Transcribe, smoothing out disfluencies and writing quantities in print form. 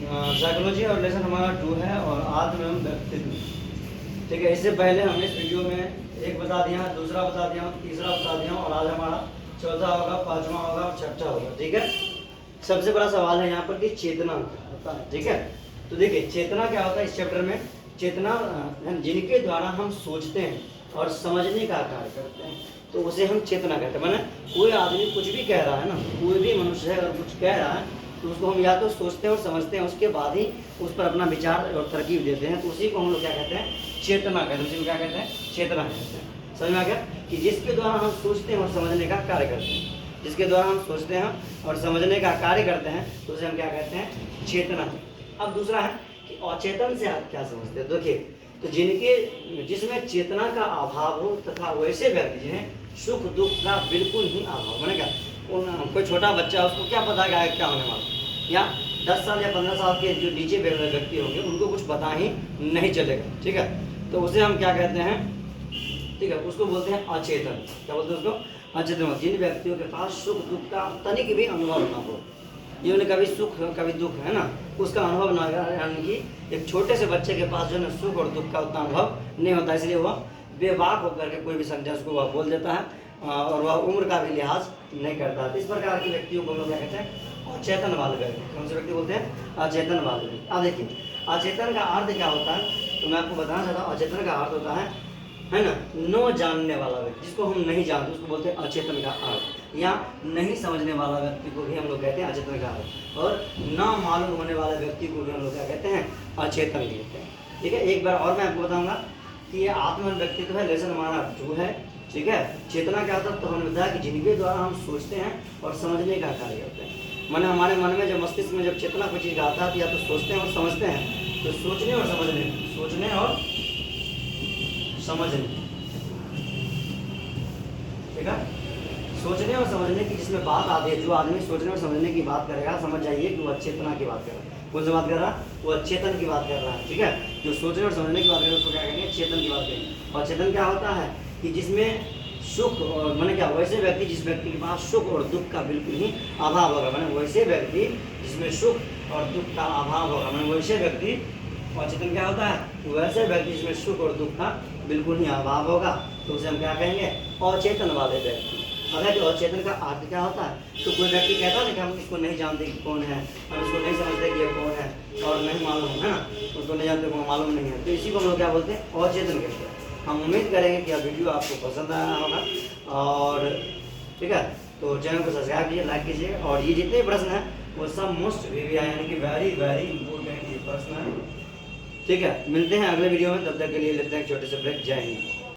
Psychology और lesson हमारा 2 है और आत्म एवं व्यक्तित्व। ठीक है, इससे पहले हमने इस वीडियो में एक बता दिया, दूसरा बता दिया, तीसरा बता दिया और आज हमारा चौथा होगा, पांचवा होगा और छठा होगा। ठीक है, सबसे बड़ा सवाल है यहाँ पर कि चेतना होता है। ठीक है, तो देखिए चेतना क्या होता है इस चैप्टर में। चेतना जिनके द्वारा हम सोचते हैं और समझने का कार्य करते हैं तो उसे हम चेतना कहते हैं। माने कोई आदमी कुछ भी कह रहा है ना, कोई भी मनुष्य है अगर कुछ कह रहा है तो उसको हम या तो सोचते हैं और समझते हैं, उसके बाद ही उस पर अपना विचार और तरकीब देते हैं, तो उसी को हम लोग क्या कहते हैं, चेतना कहते हैं। उसी को क्या कहते हैं, चेतना कहते हैं। समझ में आ गया कि जिसके द्वारा हम सोचते हैं और समझने का कार्य करते हैं, जिसके द्वारा हम सोचते हैं और समझने का कार्य करते हैं तो उसे हम क्या कहते हैं, चेतना। अब दूसरा है कि अचेतन से आप क्या समझते हैं। देखिए, तो जिसमें चेतना का अभाव हो तथा वैसे व्यक्ति जिन्हें सुख दुख का बिल्कुल ही अभाव। मैंने कहा कोई छोटा बच्चा उसको क्या पता क्या होने वाला, या 10 साल या 15 साल के जो नीचे व्यक्ति होंगे उनको कुछ पता ही नहीं चलेगा। ठीक है, तो उसे हम क्या कहते हैं, ठीक है, उसको बोलते हैं अचेतन। क्या बोलते हैं उसको, अचेतन। जिन व्यक्तियों के पास सुख दुख का तनिक भी अनुभव ना हो, ये उन्हें कभी सुख कभी दुख है ना, उसका अनुभव ना, यानी कि एक छोटे से बच्चे के पास जो है सुख और दुख का उतना अनुभव नहीं होता, इसलिए वह बेबाक होकर के कोई भी सेंटेंस को वह बोल देता है और वह उम्र का भी लिहाज नहीं करता। तो इस प्रकार के व्यक्तियों को लोग क्या कहते हैं, अचेतन वाले व्यक्ति। कौन से व्यक्ति बोलते हैं, अचेतन वाले व्यक्ति। अब देखिए अचेतन का अर्थ क्या होता है, तो मैं आपको बताना चाहता हूँ। अचेतन का अर्थ होता है ना, न जानने वाला व्यक्ति, जिसको हम नहीं जानते उसको बोलते हैं अचेतन का अर्थ, या नहीं समझने वाला व्यक्ति को भी हम लोग कहते हैं अचेतन का अर्थ, और ना मालूम होने वाले व्यक्ति को भी हम लोग क्या कहते हैं, अचेतन कहते हैं। ठीक है, एक बार और मैं आपको बताऊंगा कि ये आत्म व्यक्तित्व है, लेसन हमारा 2 है। ठीक है, चेतना क्या होता है, तो हमने बताया कि जिनके द्वारा हम सोचते हैं और समझने का कार्य करते हैं। माने हमारे मन में जब मस्तिष्क में जब चेतना कोई चीज़ आता है तो या तो सोचते हैं और समझते हैं, तो सोचने और समझने, सोचने और समझने, ठीक है, सोचने और समझने की जिसमें बात आती है, जो आदमी सोचने और समझने की बात करेगा समझ जाइए कि वो चेतना की बात कर रहा है। कौन सी बात कर रहा है, वो चेतन की बात कर रहा है। ठीक है, जो सोचने और समझने की बात करेगा उसको क्या कहेंगे, चेतन की बात करेंगे। और चेतन क्या होता है कि जिसमें सुख और मैंने क्या, वैसे व्यक्ति जिस व्यक्ति के पास सुख और दुख का बिल्कुल ही अभाव होगा। मैंने वैसे व्यक्ति जिसमें सुख और दुख का अभाव होगा, मैंने वैसे व्यक्ति। और चेतन क्या होता है, वैसे व्यक्ति जिसमें सुख और दुख का बिल्कुल ही अभाव होगा, तो उसे हम क्या कहेंगे, अचेतन वाले व्यक्ति। अगर अचेतन का अर्थ क्या होता है, तो कोई व्यक्ति कहता है कि हम इसको नहीं जानते कि कौन है, हम इसको नहीं समझते कि ये कौन है, और नहीं मालूम है ना, उसको नहीं जानते, को मालूम नहीं है, तो इसी को हम लोग क्या बोलते हैं, अचेतन कहते हैं। हम उम्मीद करेंगे कि यह वीडियो आपको पसंद आया होगा, और ठीक है, तो चैनल को सब्सक्राइब कीजिए, लाइक कीजिए, और ये जितने प्रश्न हैं वो सब मोस्ट वीवी यानी कि वेरी वेरी इंपॉर्टेंट ये प्रश्न है। ठीक है, मिलते हैं अगले वीडियो में, तब तक के लिए लेते हैं एक छोटे से ब्रेक। जय हिंद।